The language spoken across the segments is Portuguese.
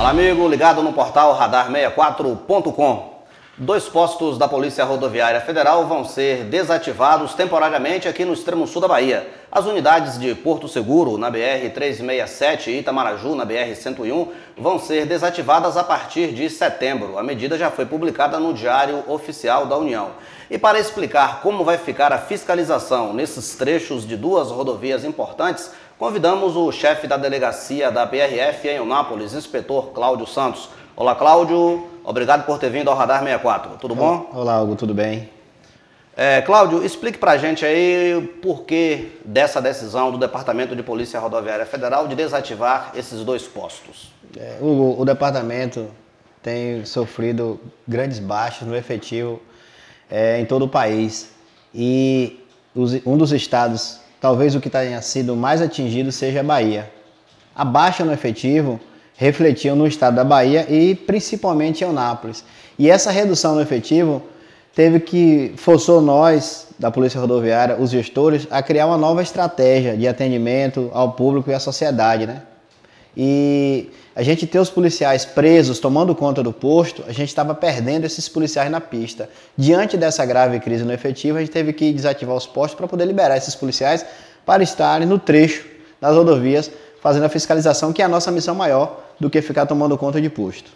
Fala, amigo, ligado no portal radar64.com. 2 postos da Polícia Rodoviária Federal vão ser desativados temporariamente aqui no extremo sul da Bahia. As unidades de Porto Seguro, na BR-367 e Itamaraju, na BR-101, vão ser desativadas a partir de setembro. A medida já foi publicada no Diário Oficial da União. E para explicar como vai ficar a fiscalização nesses trechos de 2 rodovias importantes, convidamos o chefe da delegacia da PRF em Eunápolis, inspetor Cláudio Santos. Olá, Cláudio. Obrigado por ter vindo ao Radar 64. Tudo bom? Olá, Hugo. Tudo bem? Cláudio, explique pra gente aí o porquê dessa decisão do Departamento de Polícia Rodoviária Federal de desativar esses 2 postos. Hugo, o departamento tem sofrido grandes baixas no efetivo em todo o país. E um dos estados, talvez o que tenha sido mais atingido, seja a Bahia. A baixa no efetivo refletiu no estado da Bahia e principalmente em Eunápolis. E essa redução no efetivo forçou nós, da Polícia Rodoviária, os gestores, a criar uma nova estratégia de atendimento ao público e à sociedade, né? E a gente ter os policiais presos, tomando conta do posto, a gente estava perdendo esses policiais na pista. Diante dessa grave crise no efetivo, a gente teve que desativar os postos para poder liberar esses policiais para estarem no trecho das rodovias, fazendo a fiscalização, que é a nossa missão maior do que ficar tomando conta de posto.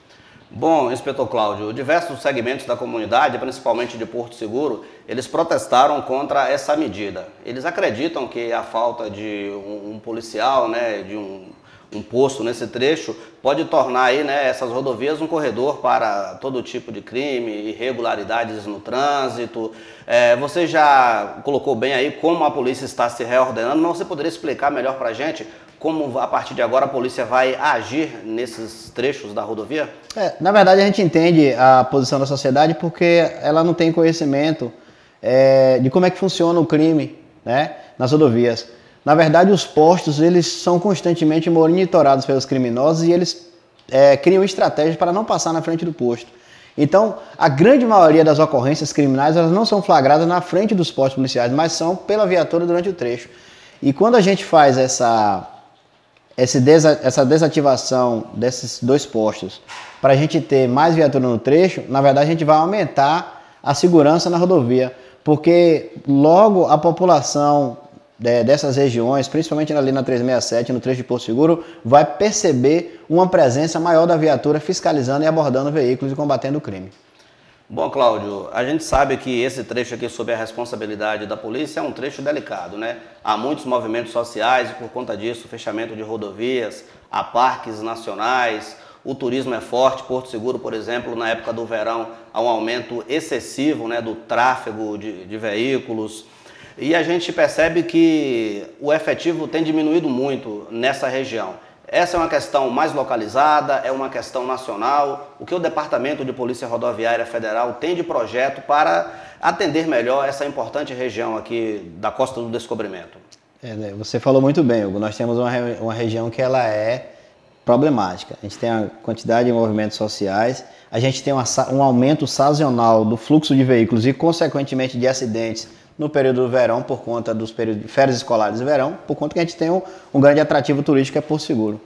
Bom, inspetor Cláudio, diversos segmentos da comunidade, principalmente de Porto Seguro, eles protestaram contra essa medida. Eles acreditam que a falta de um policial, né, de um posto nesse trecho, pode tornar aí, né, essas rodovias um corredor para todo tipo de crime, irregularidades no trânsito. Você já colocou bem aí como a polícia está se reordenando, mas você poderia explicar melhor para a gente como a partir de agora a polícia vai agir nesses trechos da rodovia? Na verdade, a gente entende a posição da sociedade porque ela não tem conhecimento de como é que funciona o crime, né, nas rodovias. Na verdade, os postos eles são constantemente monitorados pelos criminosos e eles criam estratégias para não passar na frente do posto. Então, a grande maioria das ocorrências criminais elas não são flagradas na frente dos postos policiais, mas são pela viatura durante o trecho. E quando a gente faz essa desativação desses 2 postos para a gente ter mais viatura no trecho, na verdade a gente vai aumentar a segurança na rodovia, porque logo a população dessas regiões, principalmente ali na 367, no trecho de Porto Seguro, vai perceber uma presença maior da viatura fiscalizando e abordando veículos e combatendo o crime. Bom, Cláudio, a gente sabe que esse trecho aqui sob a responsabilidade da polícia é um trecho delicado, né? Há muitos movimentos sociais e por conta disso, fechamento de rodovias, há parques nacionais, o turismo é forte. Porto Seguro, por exemplo, na época do verão, há um aumento excessivo, né, do tráfego de veículos. E a gente percebe que o efetivo tem diminuído muito nessa região. Essa é uma questão mais localizada, é uma questão nacional. O que o Departamento de Polícia Rodoviária Federal tem de projeto para atender melhor essa importante região aqui da Costa do Descobrimento? Você falou muito bem, Hugo. Nós temos uma região que ela é problemática. A gente tem a quantidade de movimentos sociais, a gente tem um aumento sazonal do fluxo de veículos e, consequentemente, de acidentes no período do verão, por conta dos períodos de férias escolares de verão, por conta que a gente tem um grande atrativo turístico que é Porto Seguro.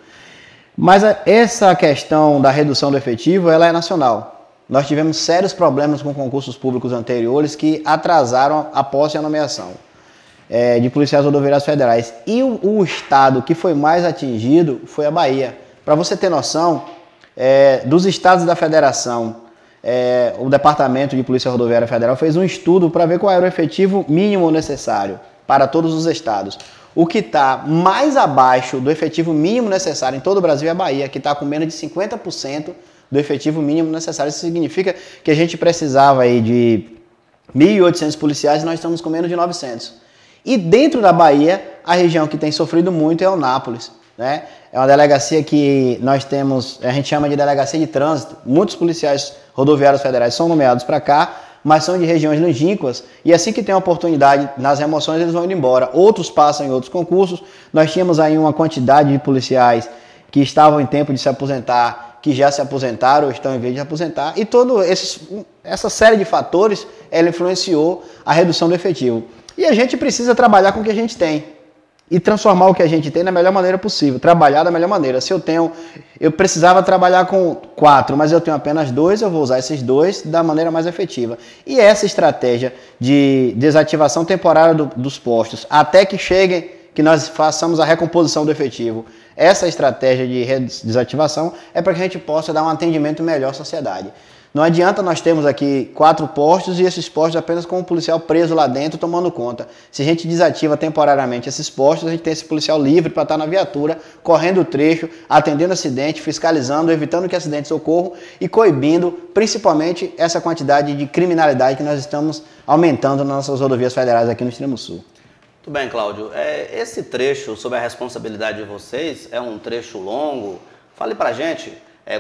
Mas essa questão da redução do efetivo, ela é nacional. Nós tivemos sérios problemas com concursos públicos anteriores que atrasaram a posse e a nomeação de policiais rodoviários federais. E o estado que foi mais atingido foi a Bahia. Para você ter noção, dos estados da federação, o Departamento de Polícia Rodoviária Federal fez um estudo para ver qual era o efetivo mínimo necessário para todos os estados. O que está mais abaixo do efetivo mínimo necessário em todo o Brasil é a Bahia, que está com menos de 50% do efetivo mínimo necessário. Isso significa que a gente precisava aí de 1.800 policiais e nós estamos com menos de 900. E dentro da Bahia, a região que tem sofrido muito é Eunápolis, né? É uma delegacia que nós temos, a gente chama de delegacia de trânsito. Muitos policiais rodoviários federais são nomeados para cá, mas são de regiões longínquas, e assim que tem a oportunidade nas remoções, eles vão indo embora. Outros passam em outros concursos. Nós tínhamos aí uma quantidade de policiais que estavam em tempo de se aposentar, que já se aposentaram ou estão em vez de aposentar, e essa série de fatores, ela influenciou a redução do efetivo. E a gente precisa trabalhar com o que a gente tem. e transformar o que a gente tem na melhor maneira possível, trabalhar da melhor maneira. Se eu precisava trabalhar com 4, mas eu tenho apenas 2, eu vou usar esses 2 da maneira mais efetiva. E essa estratégia de desativação temporária dos postos, até que cheguem, que nós façamos a recomposição do efetivo, essa estratégia de desativação é para que a gente possa dar um atendimento melhor à sociedade. Não adianta nós termos aqui 4 postos e esses postos apenas com um policial preso lá dentro tomando conta. Se a gente desativa temporariamente esses postos, a gente tem esse policial livre para estar na viatura, correndo o trecho, atendendo acidente, fiscalizando, evitando que acidentes ocorram e coibindo principalmente essa quantidade de criminalidade que nós estamos aumentando nas nossas rodovias federais aqui no Extremo Sul. Muito bem, Cláudio. Esse trecho, sob a responsabilidade de vocês, é um trecho longo. Fale para a gente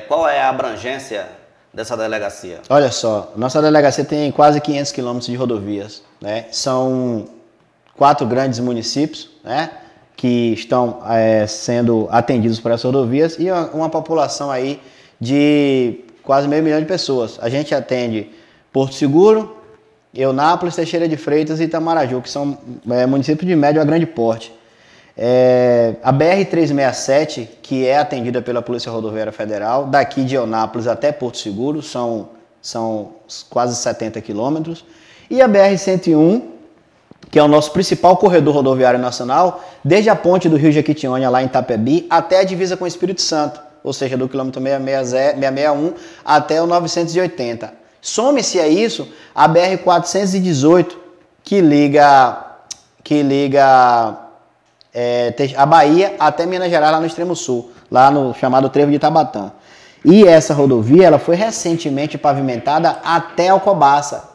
qual é a abrangência dessa delegacia. Olha só, nossa delegacia tem quase 500 quilômetros de rodovias, né? São 4 grandes municípios, né, que estão sendo atendidos por essas rodovias e uma população aí de quase meio milhão de pessoas. A gente atende Porto Seguro, Eunápolis, Teixeira de Freitas e Itamaraju, que são municípios de médio a grande porte. A BR-367, que é atendida pela Polícia Rodoviária Federal, daqui de Eunápolis até Porto Seguro, são quase 70 quilômetros. E a BR-101, que é o nosso principal corredor rodoviário nacional, desde a ponte do Rio Jequitinhonha, lá em Itapebi, até a divisa com o Espírito Santo, ou seja, do quilômetro 661 até o 980. Some-se a isso a BR-418, que liga a Bahia até Minas Gerais, lá no Extremo Sul, lá no chamado Trevo de Itabatã. E essa rodovia ela foi recentemente pavimentada até Alcobaça,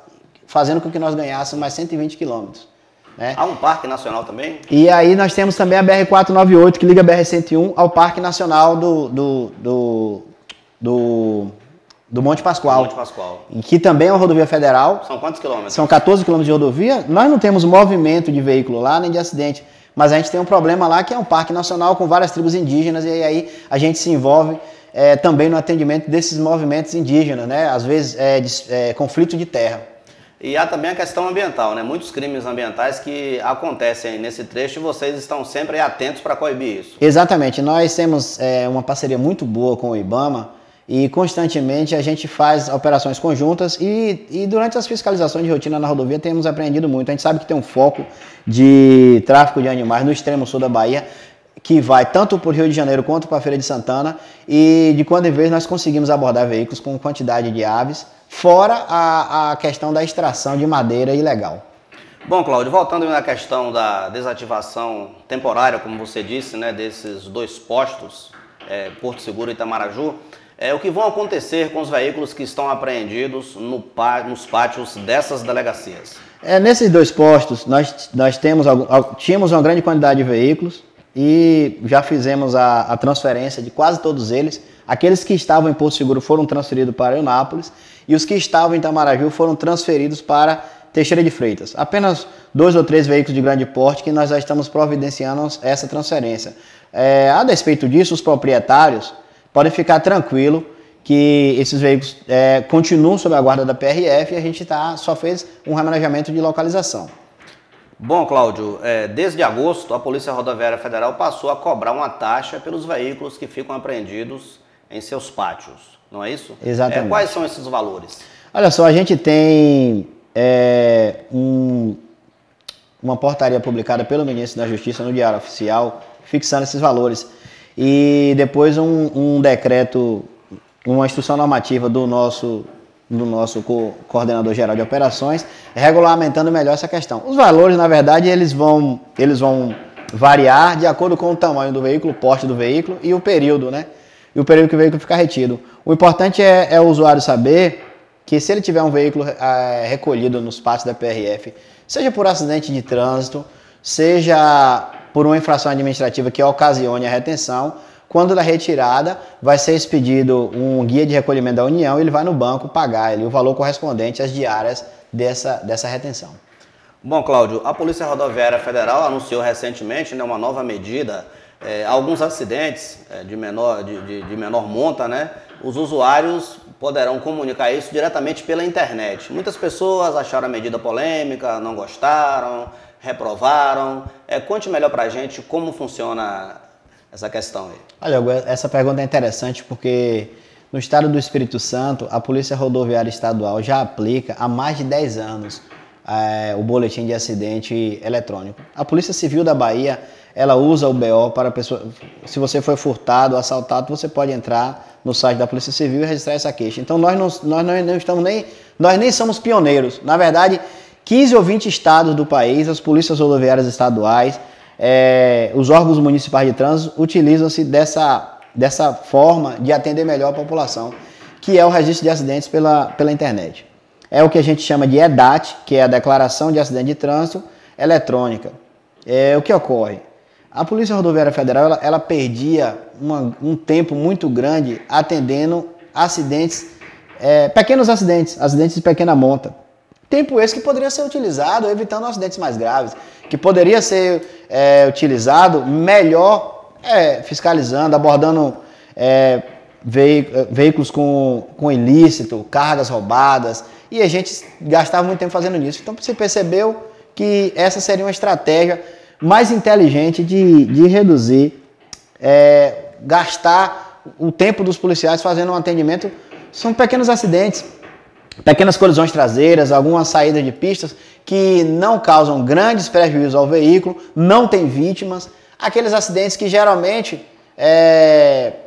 fazendo com que nós ganhássemos mais 120 quilômetros. Né? Há um parque nacional também? E aí nós temos também a BR-498, que liga a BR-101 ao Parque Nacional do Monte Pascoal. Monte Pascoal. Que também é uma rodovia federal. São quantos quilômetros? São 14 quilômetros de rodovia. Nós não temos movimento de veículo lá, nem de acidente. Mas a gente tem um problema lá que é um parque nacional com várias tribos indígenas e aí a gente se envolve também no atendimento desses movimentos indígenas, né? Às vezes conflito de terra. E há também a questão ambiental, né? Muitos crimes ambientais que acontecem nesse trecho e vocês estão sempre atentos para coibir isso. Exatamente. Nós temos uma parceria muito boa com o IBAMA e constantemente a gente faz operações conjuntas e durante as fiscalizações de rotina na rodovia temos apreendido muito. A gente sabe que tem um foco de tráfico de animais no extremo sul da Bahia, que vai tanto para o Rio de Janeiro quanto para a Feira de Santana, e de quando em vez nós conseguimos abordar veículos com quantidade de aves, fora a questão da extração de madeira ilegal. Bom, Cláudio, voltando na questão da desativação temporária, como você disse, né, desses 2 postos, Porto Seguro e Itamaraju, o que vão acontecer com os veículos que estão apreendidos nos pátios dessas delegacias? Nesses 2 postos, nós tínhamos uma grande quantidade de veículos e já fizemos a transferência de quase todos eles. Aqueles que estavam em Porto Seguro foram transferidos para Eunápolis e os que estavam em Itamaraju foram transferidos para Teixeira de Freitas. Apenas 2 ou 3 veículos de grande porte que nós já estamos providenciando essa transferência. A despeito disso, os proprietários podem ficar tranquilo que esses veículos continuam sob a guarda da PRF e a gente só fez um remanejamento de localização. Bom, Cláudio, desde agosto a Polícia Rodoviária Federal passou a cobrar uma taxa pelos veículos que ficam apreendidos em seus pátios, não é isso? Exatamente. Quais são esses valores? Olha só, a gente tem uma portaria publicada pelo Ministro da Justiça no Diário Oficial fixando esses valores. E depois um decreto, uma instrução normativa do nosso coordenador geral de operações, regulamentando melhor essa questão. Os valores, na verdade, eles vão variar de acordo com o tamanho do veículo, o porte do veículo e o período, né? E o período que o veículo fica retido. O importante é o usuário saber que se ele tiver um veículo recolhido nos pátios da PRF, seja por acidente de trânsito, seja por uma infração administrativa que ocasione a retenção, quando da retirada vai ser expedido um guia de recolhimento da União e ele vai no banco pagar o valor correspondente às diárias dessa retenção. Bom, Cláudio, a Polícia Rodoviária Federal anunciou recentemente uma nova medida. Alguns acidentes de menor monta, né, os usuários poderão comunicar isso diretamente pela internet. Muitas pessoas acharam a medida polêmica, não gostaram. reprovaram? Conte melhor para a gente como funciona essa questão aí. Olha, Hugo, essa pergunta é interessante porque no estado do Espírito Santo, a Polícia Rodoviária Estadual já aplica há mais de 10 anos o boletim de acidente eletrônico. A Polícia Civil da Bahia, ela usa o BO para pessoa. Se você foi furtado, assaltado, você pode entrar no site da Polícia Civil e registrar essa queixa. Então nós não estamos nós nem somos pioneiros. Na verdade, 15 ou 20 estados do país, as polícias rodoviárias estaduais, os órgãos municipais de trânsito utilizam-se dessa forma de atender melhor a população, que é o registro de acidentes pela internet. É o que a gente chama de EDAT, que é a Declaração de Acidente de Trânsito Eletrônica. O que ocorre? A Polícia Rodoviária Federal ela perdia um tempo muito grande atendendo acidentes, pequenos acidentes de pequena monta. Tempo esse que poderia ser utilizado evitando acidentes mais graves, que poderia ser utilizado melhor fiscalizando, abordando veículos com ilícito, cargas roubadas, e a gente gastava muito tempo fazendo isso. Então você percebeu que essa seria uma estratégia mais inteligente de reduzir, gastar o tempo dos policiais fazendo um atendimento. São pequenos acidentes, pequenas colisões traseiras, algumas saídas de pistas que não causam grandes prejuízos ao veículo, não tem vítimas. Aqueles acidentes que geralmente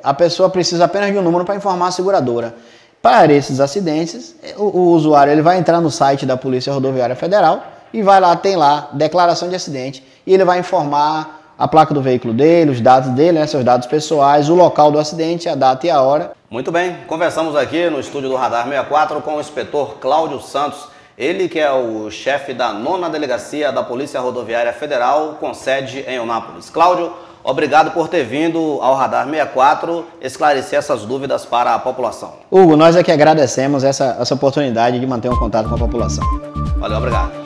a pessoa precisa apenas de um número para informar a seguradora. Para esses acidentes, o usuário ele vai entrar no site da Polícia Rodoviária Federal e tem lá declaração de acidente, e ele vai informar a placa do veículo dele, os dados dele, seus dados pessoais, o local do acidente, a data e a hora. Muito bem, conversamos aqui no estúdio do Radar 64 com o inspetor Cláudio Santos, ele que é o chefe da 9ª Delegacia da Polícia Rodoviária Federal, com sede em Eunápolis. Cláudio, obrigado por ter vindo ao Radar 64 esclarecer essas dúvidas para a população. Hugo, nós é que agradecemos essa oportunidade de manter um contato com a população. Valeu, obrigado.